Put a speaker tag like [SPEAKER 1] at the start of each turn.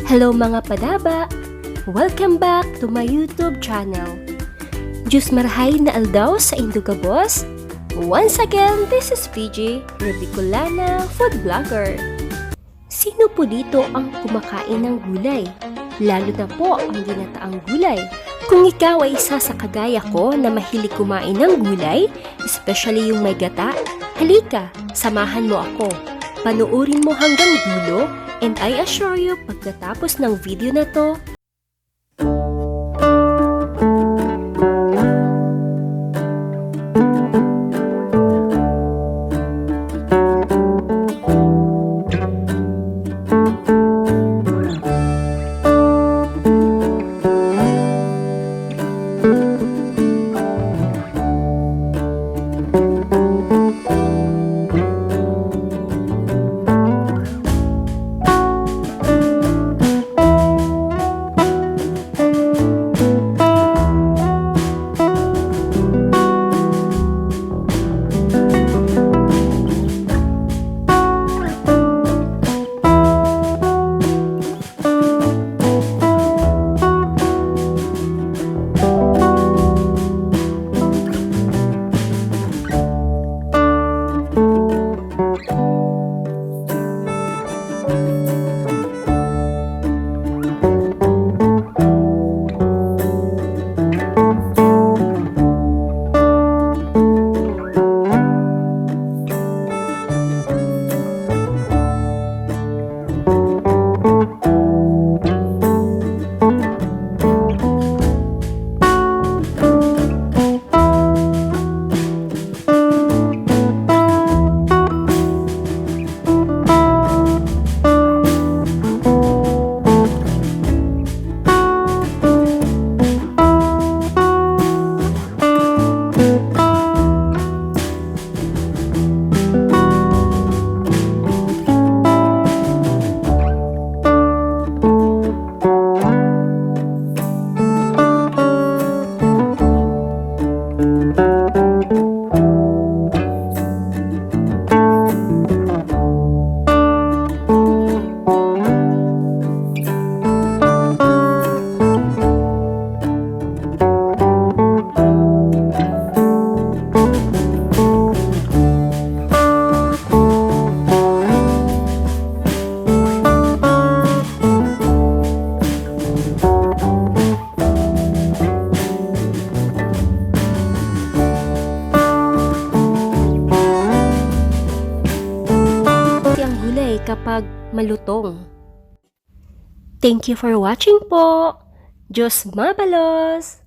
[SPEAKER 1] Hello mga padaba! Welcome back to my YouTube channel. Diyos marhay na aldaw sa Indugabos. Once again, this is PG, Ridiculana Food Vlogger. Sino po dito ang kumakain ng gulay? Lalo na po ang ginataang gulay. Kung ikaw ay isa sa kagaya ko na mahilig kumain ng gulay, especially yung may gata, halika, samahan mo ako. Panuorin mo hanggang dulo, and I assure you, pagkatapos ng video na to, kapag malutong. Thank you for watching po. Diyos mabalos!